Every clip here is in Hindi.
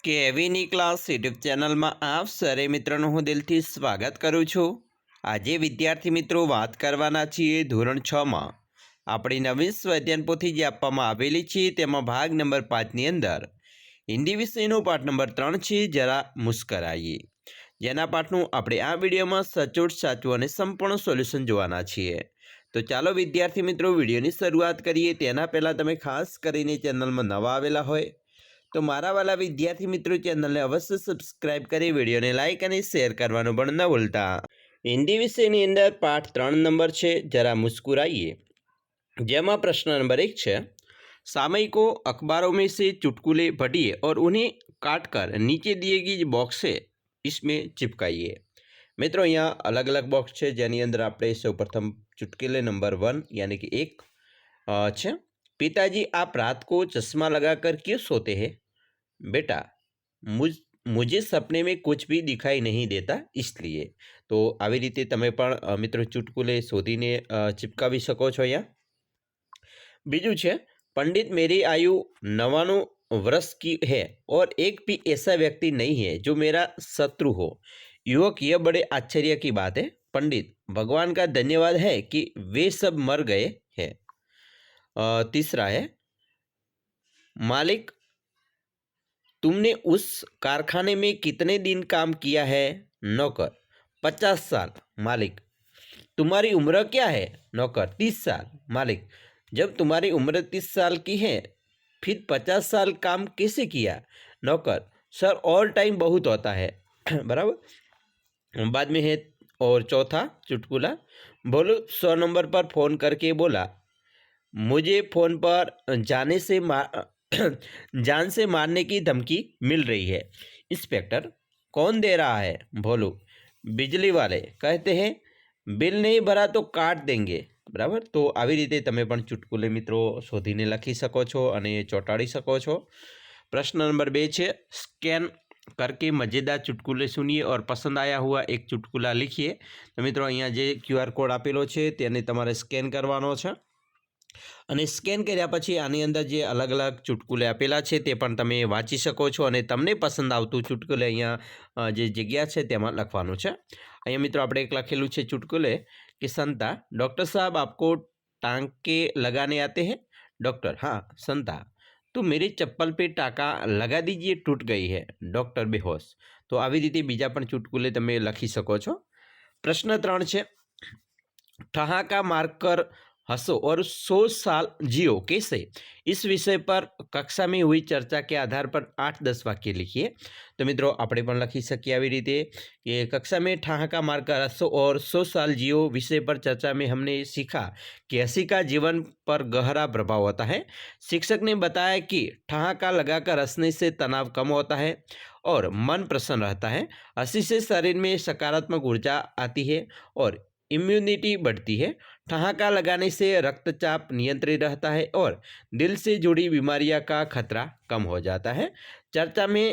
કેવીની ક્લાસ યુટ્યુબ ચેનલમાં આપ સરે મિત્રોનું હું દિલથી સ્વાગત કરું છું। આજે વિદ્યાર્થી મિત્રો વાત કરવાના છીએ ધોરણ 6માં આપણી નવીન સ્વાધ્યાયન પોથી જે આપવામાં આવેલી છે તેમાં ભાગ નંબર 5ની અંદર હિન્દી વિષયનો પાઠ નંબર 3 છે જરા મુસ્કરાઈએ, જેના પાઠનું આપણે આ વિડીયોમાં સચોટ સાચું અને સંપૂર્ણ સોલ્યુશન જોવાના છીએ। તો ચાલો વિદ્યાર્થી મિત્રો વિડીયોની શરૂઆત કરીએ। તેના પહેલાં તમે ખાસ કરીને ચેનલમાં નવા આવેલા હોય तो मारा वाला विद्यार्थी मित्रों चैनल ने अवश्य सब्सक्राइब करी, वीडियो ने लाइक और शेर करवानुं पण न भूलता। हिंदी विषय अंदर पाठ 3 नंबर है जरा मुस्कुराइए, जेमा प्रश्न नंबर 1 है, सामयिकों अखबारों में से चुटकुले पढ़िए और उन्हें काटकर नीचे दिए गए बॉक्स है इसमें चिपकाइए। मित्रों यहाँ अलग अलग बॉक्स है जेनी अंदर आपणे सौ प्रथम चुटकुले नंबर 1 यानी कि 1 है, पिताजी आप रात को चश्मा लगाकर क्यों सोते हैं? बेटा मुझे सपने में कुछ भी दिखाई नहीं देता इसलिए। तो આવી રીતે તમે પણ મિત્રો ચુટકુલે શોધીને ચિપકાવી શકો છો। અહીંયા બીજું છે, पंडित मेरी आयु 99 वर्ष की है और एक भी ऐसा व्यक्ति नहीं है जो मेरा शत्रु हो। युवक यह बड़े आश्चर्य की बात है। पंडित भगवान का धन्यवाद है कि वे सब मर गए हैं। तीसरा है, मालिक तुमने उस कारखाने में कितने दिन काम किया है? नौकर 50 साल। मालिक तुम्हारी उम्र क्या है? नौकर 30 साल। मालिक जब तुम्हारी उम्र 30 साल की है फिर 50 साल काम कैसे किया? नौकर सर और टाइम बहुत होता है। बराबर। बाद में है और चौथा चुटकुला, बोलो 100 नंबर पर फ़ोन करके बोला मुझे फ़ोन पर जान से मारने की धमकी मिल रही है। इंस्पेक्टर कौन दे रहा है? भोलू बिजली वाले, कहते हैं बिल नहीं भरा तो काट देंगे। बराबर। तो આવી રીતે તમે પણ ચુટકુલે મિત્રો શોધીને લખી શકો છો અને ચોંટાડી શકો છો। प्रश्न नंबर 2 છે, स्कैन करके मज़ेदार चुटकुले सुनिए और पसंद आया हुआ एक चुटकुला लिखिए। तो मित्रों અહીંયા જે QR कोड આપેલો છે તેને તમારે સ્કેન કરવાનો છે અને સ્કેન કર્યા પછી આની અંદર જે અલગ અલગ ચુટકુલે આપેલા છે તે પણ તમે વાંચી શકો છો અને તમને પસંદ આવતું ચુટકુલે અહીંયા જે જગ્યા છે તેમાં લખવાનું છે। અહીંયા મિત્રો આપણે એક લખેલું છે ચુટકુલે कि संता डॉक्टर साहब आपको टांके लगाने आते हैं? डॉक्टर हाँ। संता तो मेरी चप्पल पे टाँका लगा दीजिए, टूट गई है। डॉक्टर बेहोश। तो આવી રીતે બીજા પણ ચુટકુલે તમે લખી શકો છો। પ્રશ્ન 3 છે, ठहाका मारकर हंसो और 100 साल जियो कैसे? इस विषय पर कक्षा में हुई चर्चा के आधार पर 8-10 वाक्य लिखिए। तो मित्रों આપણે પણ લખી શકીએ આવી રીતે कि कक्षा में ठहाका मारकर हंसो और 100 साल जियो विषय पर चर्चा में हमने सीखा कि हंसी का जीवन पर गहरा प्रभाव होता है। शिक्षक ने बताया कि ठहाका लगाकर हंसने से तनाव कम होता है और मन प्रसन्न रहता है। हंसी से शरीर में सकारात्मक ऊर्जा आती है और इम्यूनिटी बढ़ती है। ठहाका लगाने से रक्तचाप नियंत्रित रहता है और दिल से जुड़ी बीमारियां का खतरा कम हो जाता है। चर्चा में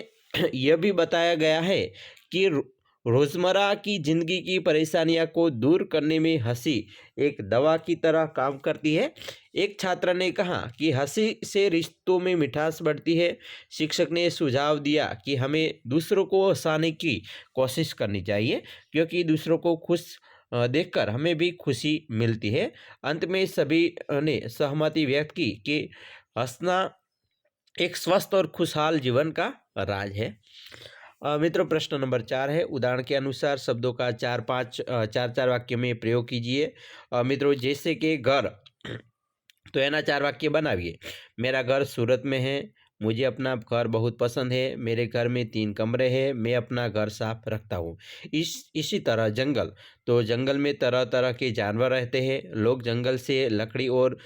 यह भी बताया गया है कि रोज़मर्रा की ज़िंदगी की परेशानियों को दूर करने में हंसी एक दवा की तरह काम करती है। एक छात्र ने कहा कि हंसी से रिश्तों में मिठास बढ़ती है। शिक्षक ने सुझाव दिया कि हमें दूसरों को हंसाने की कोशिश करनी चाहिए क्योंकि दूसरों को खुश देखकर हमें भी खुशी मिलती है। अंत में सभी ने सहमति व्यक्त की कि हंसना एक स्वस्थ और खुशहाल जीवन का राज है। मित्रों प्रश्न नंबर 4 है, उदाहरण के अनुसार शब्दों का 4 वाक्य में प्रयोग कीजिए। मित्रों जैसे कि घर, तो एना 4 वाक्य बनाइए। मेरा घर सूरत में है, मुझे अपना घर बहुत पसंद है, मेरे घर में 3 कमरे हैं, मैं अपना घर साफ रखता हूँ। इसी तरह जंगल, तो जंगल में तरह तरह के जानवर रहते हैं, लोग जंगल से लकड़ी और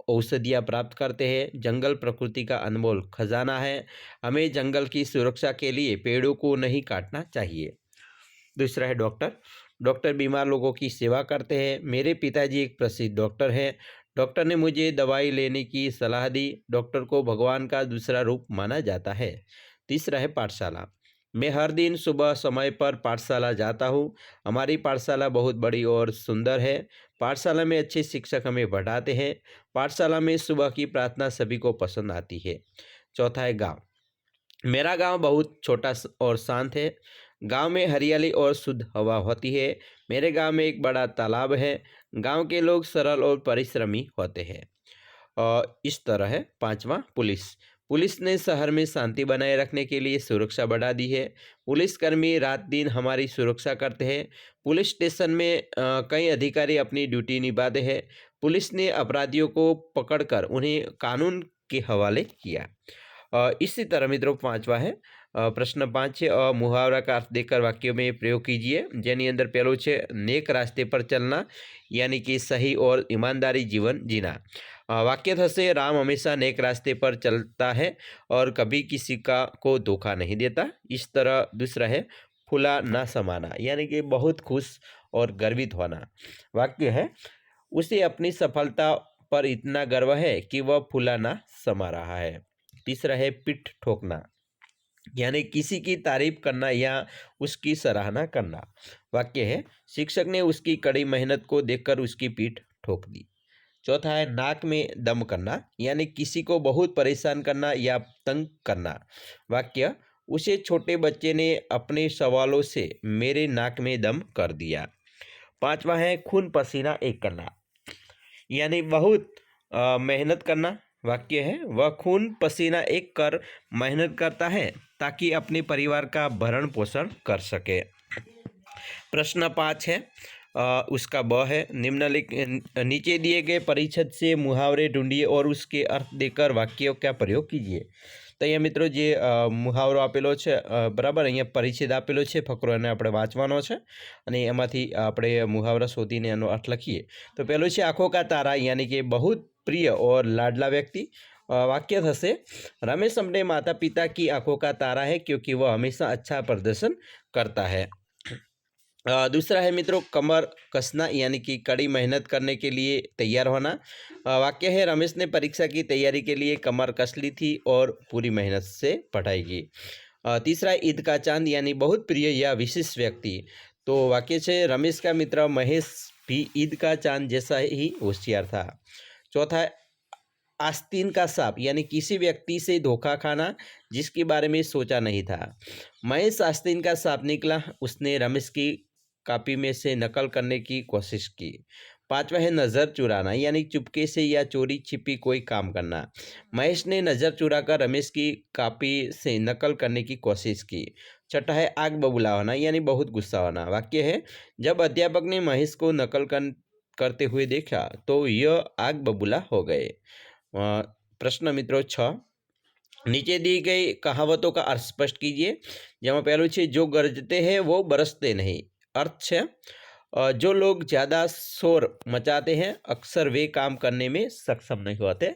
औषधियाँ प्राप्त करते हैं। जंगल प्रकृति का अनमोल खजाना है, हमें जंगल की सुरक्षा के लिए पेड़ों को नहीं काटना चाहिए। दूसरा है डॉक्टर, डॉक्टर बीमार लोगों की सेवा करते हैं, मेरे पिताजी एक प्रसिद्ध डॉक्टर हैं, डॉक्टर ने मुझे दवाई लेने की सलाह दी, डॉक्टर को भगवान का दूसरा रूप माना जाता है। तीसरा है पाठशाला, मैं हर दिन सुबह समय पर पाठशाला जाता हूँ, हमारी पाठशाला बहुत बड़ी और सुंदर है, पाठशाला में अच्छे शिक्षक हमें पढ़ाते हैं, पाठशाला में सुबह की प्रार्थना सभी को पसंद आती है। चौथा है गाँव, मेरा गांव बहुत छोटा और शांत है। गांव में हरियाली और शुद्ध हवा होती है। मेरे गांव में एक बड़ा तालाब है। गांव के लोग सरल और परिश्रमी होते हैं। और इस तरह है। पांचवा, पुलिस। पुलिस ने शहर में शांति बनाए रखने के लिए सुरक्षा बढ़ा दी है। पुलिसकर्मी रात दिन हमारी सुरक्षा करते हैं। पुलिस स्टेशन में कई अधिकारी अपनी ड्यूटी निभाते हैं। पुलिस ने अपराधियों को पकड़कर उन्हें कानून के हवाले किया। इसी तरह मित्रों पांचवा है। प्रश्न 5 है। मुहावरा का अर्थ देकर वाक्यों में प्रयोग कीजिए। જેની અંદર પહેલું છે नेक रास्ते पर चलना, यानी कि सही और ईमानदारी जीवन जीना। वाक्य थશે राम हमेशा नेक रास्ते पर चलता है और कभी किसी का को धोखा नहीं देता। इस तरह दूसरा है फूला ना समाना, यानी कि बहुत खुश और गर्वित होना। वाक्य है उसे अपनी सफलता पर इतना गर्व है कि वह फूला ना समा रहा है। तीसरा है पीठ ठोकना, यानी किसी की तारीफ करना या उसकी सराहना करना। वाक्य है शिक्षक ने उसकी कड़ी मेहनत को देखकर उसकी पीठ ठोक दी। चौथा है नाक में दम करना, यानी किसी को बहुत परेशान करना या तंग करना। वाक्य उसे छोटे बच्चे ने अपने सवालों से मेरे नाक में दम कर दिया। पांचवा है खून पसीना एक करना, यानी बहुत मेहनत करना। वाक्य है वह खून पसीना एक कर मेहनत करता है ताकि अपने परिवार का भरण पोषण कर सके। प्रश्न 5 है। उसका ब है निम्नलिख नीचे दिए गए परिच्छेद से मुहावरे ढूंढिए और उसके अर्थ देकर वाक्यों का प्रयोग कीजिए। तो અહીંયા મિત્રો જે મુહાવરો આપેલો છે બરાબર, અહીંયા પરિચ્છેદ આપેલો છે, ફકરો એને આપણે વાંચવાનો છે અને એમાંથી આપણે મુહાવરા શોધીને એનો અર્થ લખીએ। તો પહેલું છે આંખों का तारा, यानी कि बहुत प्रिय और लाडला व्यक्ति। वाक्य थશે रमेश अपने माता पिता की आंखों का तारा है क्योंकि वह हमेशा अच्छा प्रदर्शन करता है। दूसरा है मित्रों कमर कसना, यानी कि कड़ी मेहनत करने के लिए तैयार होना। वाक्य है रमेश ने परीक्षा की तैयारी के लिए कमर कस ली थी और पूरी मेहनत से पढ़ाई की। तीसरा है ईद का चांद, यानी बहुत प्रिय या विशेष व्यक्ति। तो वाक्य है रमेश का मित्र महेश भी ईद का चांद जैसा ही होशियार था। चौथा है आस्तीन का सांप, यानी किसी व्यक्ति से धोखा खाना जिसके बारे में सोचा नहीं था। महेश आस्तीन का सांप निकला, उसने रमेश की कॉपी में से नकल करने की कोशिश की। पांचवा है नज़र चुराना, यानी चुपके से या चोरी छिपी कोई काम करना। महेश ने नज़र चुराकर रमेश की कॉपी से नकल करने की कोशिश की। छठा है आग बबूला होना, यानी बहुत गुस्सा होना। वाक्य है जब अध्यापक ने महेश को नकल करते हुए देखा तो यह आग बबूला हो गए। प्रश्न मित्रों 6, नीचे दी गई कहावतों का अर्थ स्पष्ट कीजिए। જેમાં પહેલું છે जो गरजते हैं वो बरसते नहीं। अर्थ છે जो लोग ज़्यादा शोर मचाते हैं अक्सर वे काम करने में सक्षम नहीं होते।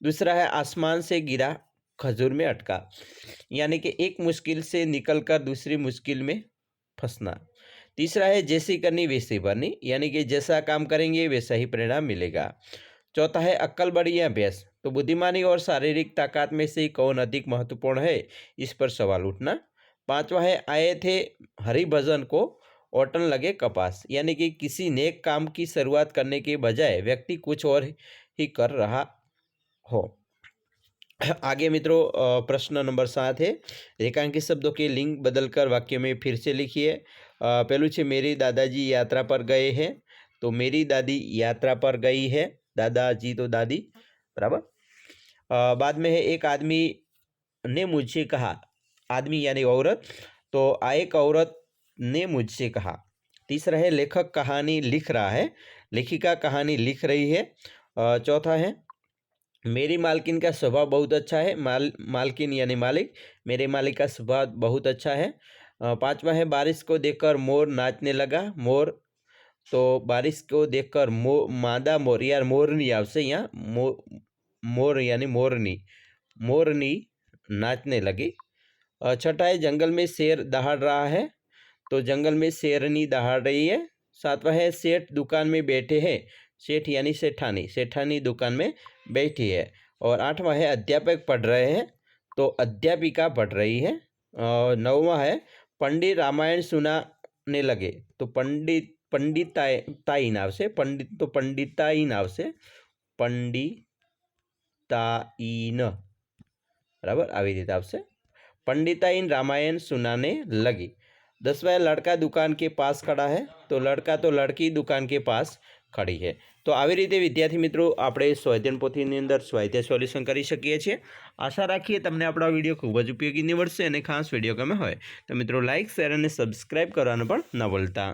दूसरा है आसमान से गिरा खजूर में अटका, यानी कि एक मुश्किल से निकलकर दूसरी मुश्किल में फंसना। तीसरा है जैसी करनी वैसी भरनी, यानी कि जैसा काम करेंगे वैसा ही परिणाम मिलेगा। चौथा है अक्ल बड़ी या भैंस, तो बुद्धिमानी और शारीरिक ताकत में से कौन अधिक महत्वपूर्ण है, इस पर सवाल उठना। पांचवा है आए थे हरिभजन को ओटन लगे कपास, यानी कि किसी नेक काम की शुरुआत करने के बजाय व्यक्ति कुछ और ही कर रहा हो। आगे मित्रों प्रश्न नंबर 7 है रेखांकित शब्दों के लिंग बदलकर वाक्य में फिर से लिखिए। पहलू है मेरी दादाजी यात्रा पर गए हैं, तो मेरी दादी यात्रा पर गई है, दादाजी तो दादी बराबर। बाद में है एक आदमी ने मुझसे कहा, आदमी यानी औरत, तो एक औरत ने मुझसे कहा। तीसरा है लेखक कहानी लिख रहा है, लेखिका कहानी लिख रही है। चौथा है मेरी मालकिन का स्वभाव बहुत अच्छा है, मालकिन यानी मालिक, मेरे मालिक का स्वभाव बहुत अच्छा है। पांचवा है बारिश को देखकर मोर नाचने लगा, मोर, तो बारिश को देखकर मादा मोर यार मोरनी आवશે यहाँ, मोर यानी मोरनी, मोरनी नाचने लगी। छठा है जंगल में शेर दहाड़ रहा है, तो जंगल में शेरनी दहाड़ रही है। सातवां है सेठ दुकान में बैठे हैं, सेठ यानी सेठानी, सेठानी दुकान में बैठी है। और आठवां है अध्यापक पढ़ रहे हैं, तो अध्यापिका पढ़ रही है। और नौवां है पंडित रामायण सुनाने लगे, तो पंडिताई नाव से, पंडित तो पंडिताई नाव से, पंडिताईन बराबर આવી રીતે આવશે। पंडिताइन रामायण सुनाने लगी। 10वां लड़का दुकान के पास खड़ा है, तो लड़का तो लड़की दुकान के पास खड़ी है। तो આવી રીતે વિદ્યાર્થી મિત્રો આપણે સ્વાધ્યાય પોથીની અંદર સ્વાધ્યાય સોલ્યુશન કરી શકીએ છીએ। આશા રાખીએ તમને આપણો વિડીયો ખૂબ જ ઉપયોગી નીવડશે અને ખાસ વિડીયો ગમે હોય તો મિત્રો લાઇક શેર અને સબસ્ક્રાઇબ કરવાનું પણ ન ભૂલતા।